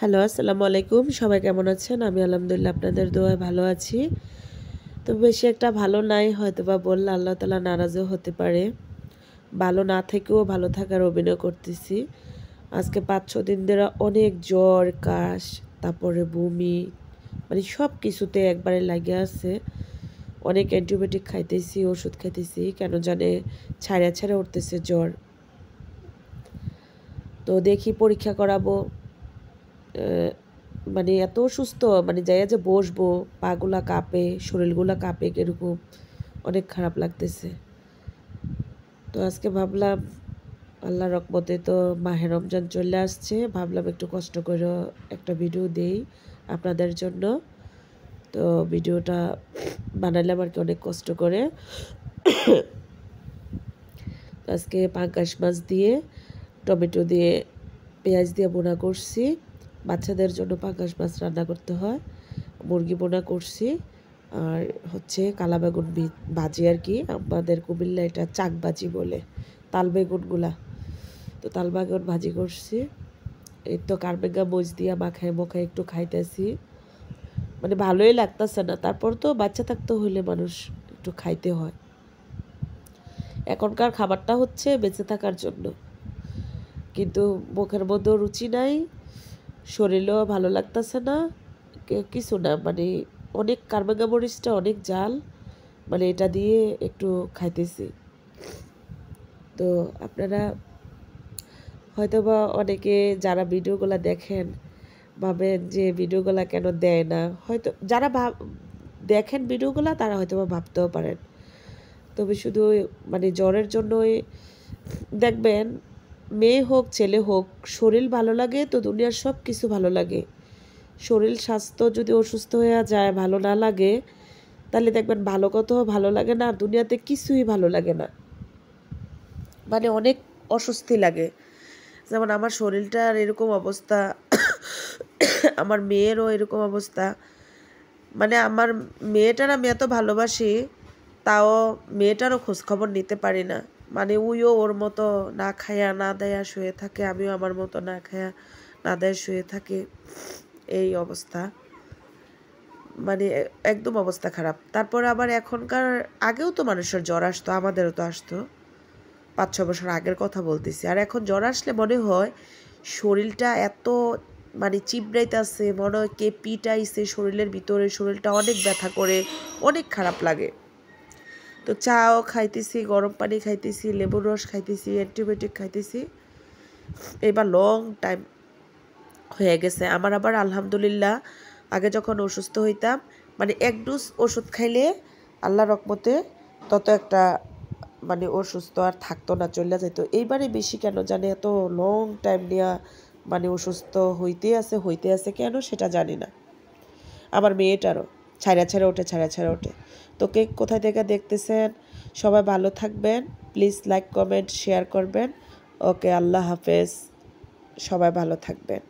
Hello, আসসালামু আলাইকুম। সবাই কেমন আছেন? আমি আলহামদুলিল্লাহ আপনাদের দোয়ায় ভালো আছি। তো বেশি একটা ভালো নাই, হয়তোবা বললে আল্লাহ তাআলা নারাজও হতে পারে। ভালো না থেকেও ভালো থাকার অভিনয় করতেছি। আজকে ৫-৬ দিন ধরে অনেক জ্বর, কাশ, তারপরে বমি, মানে সব কিছুতে একবারে লাগিয়ে আছে। অনেক অ্যান্টিবায়োটিক খাইতেছি, ওষুধ খাইতেছি, কেন জানি ছাইড়া, ছাইড়া উঠতেছে জ্বর। তো দেখি পরীক্ষা করাবো। মানে এত অসুস্থ, মানে যাইয়া যে বসবো, পাগুলা কাঁপে, শরীরগুলা কাঁপে, এরকম অনেক খারাপ লাগতেছে। তো আজকে ভাবলাম আল্লাহর রহমতে তো মাহে রমজান চলে আসছে, ভাবলাম একটু কষ্ট করে একটা ভিডিও দেই আপনাদের জন্য। তো ভিডিওটা বানালাম আর কি অনেক কষ্ট করে। আজকে পাঙ্গাস মাছ দিয়ে, টমেটো দিয়ে, পেঁয়াজ দিয়ে বোনা করছি। বাচ্চাদের জন্য পাঙ্গাস মাছ রান্না করতে হয়। মুরগি বোনা করছি, আর হচ্ছে কালা বেগুন ভাজি আর কি, আমাদের কুমিল্লা এটা চাক ভাজি বলে, তাল বেগুনগুলা। তো তাল বেগুন ভাজি করছি। এই তো কারবেঙ্গা মরিচ দিয়া মাখায় মোখায় একটু খাইতেছি, মানে ভালোই লাগতেছে না। তারপর তো বাচ্চা থাকতে হইলে মানুষ একটু খাইতে হয়। এখনকার খাবারটা হচ্ছে বেঁচে থাকার জন্য, কিন্তু মুখের মধ্যেও রুচি নাই, শরীরেও ভালো লাগতেছে না, কিছু না। মানে অনেক কারবেঙ্গা মরিচটা অনেক জাল, মানে এটা দিয়ে একটু খাইতেছি। তো আপনারা হয়তোবা অনেকে যারা ভিডিওগুলো দেখেন ভাবেন যে ভিডিওগুলো কেন দেয় না, হয়তো যারা দেখেন ভিডিওগুলো তারা হয়তোবা ভাবতেও পারেন। তবে শুধু মানে জ্বরের জন্যই দেখবেন, মেয়ে হোক ছেলে হোক, শরীর ভালো লাগে তো দুনিয়ার সব কিছু ভালো লাগে। শরীর স্বাস্থ্য যদি অসুস্থ হয়ে যায়, ভালো না লাগে, তাহলে দেখবেন ভালো কথাও ভালো লাগে না, আর দুনিয়াতে কিছুই ভালো লাগে না, মানে অনেক অস্বস্তি লাগে। যেমন আমার শরীরটার এরকম অবস্থা, আমার মেয়েরও এরকম অবস্থা। মানে আমার মেয়েটার আমি এত ভালোবাসি, তাও মেয়েটারও খোঁজখবর নিতে পারি না। মানে উইও ওর মতো না খায়া না দেয়া শুয়ে থাকে, আমিও আমার মতো না খায়া না দেয়া শুয়ে থাকি, এই অবস্থা। মানে একদম অবস্থা খারাপ। তারপরে আবার এখনকার, আগেও তো মানুষের জ্বর আসতো, আমাদেরও তো আসতো, ৫-৬ বছর আগের কথা বলতেছি। আর এখন জ্বর আসলে মনে হয় শরীরটা এত মানে চিবড়াইতেছে, মনে হয় কে পিটাইছে শরীরের ভিতরে, শরীরটা অনেক ব্যথা করে, অনেক খারাপ লাগে। তো চাও খাইতেছি, গরম পানি খাইতেছি, লেবুর রস খাইতেছি, অ্যান্টিবায়োটিক খাইতেছি। এবার লং টাইম হয়ে গেছে আমার। আবার আলহামদুলিল্লাহ, আগে যখন অসুস্থ হইতাম, মানে এক ডোজ ওষুধ খাইলে আল্লাহর রহমতে তত একটা মানে অসুস্থ আর থাকতো না, চলে যেত। এইবারে বেশি কেন জানি এত লং টাইম নেওয়া, মানে অসুস্থ হইতে আছে কেন সেটা জানি না। আমার মেয়েটারও ছাড়া ছাড়া ওঠে, ছাড়া ছাড়া ওঠে। তো কে কোথায় থেকে দেখতেছেন, সবাই ভালো থাকবেন, প্লিজ লাইক কমেন্ট শেয়ার করবেন। ওকে, আল্লাহ হাফেজ, সবাই ভালো থাকবেন।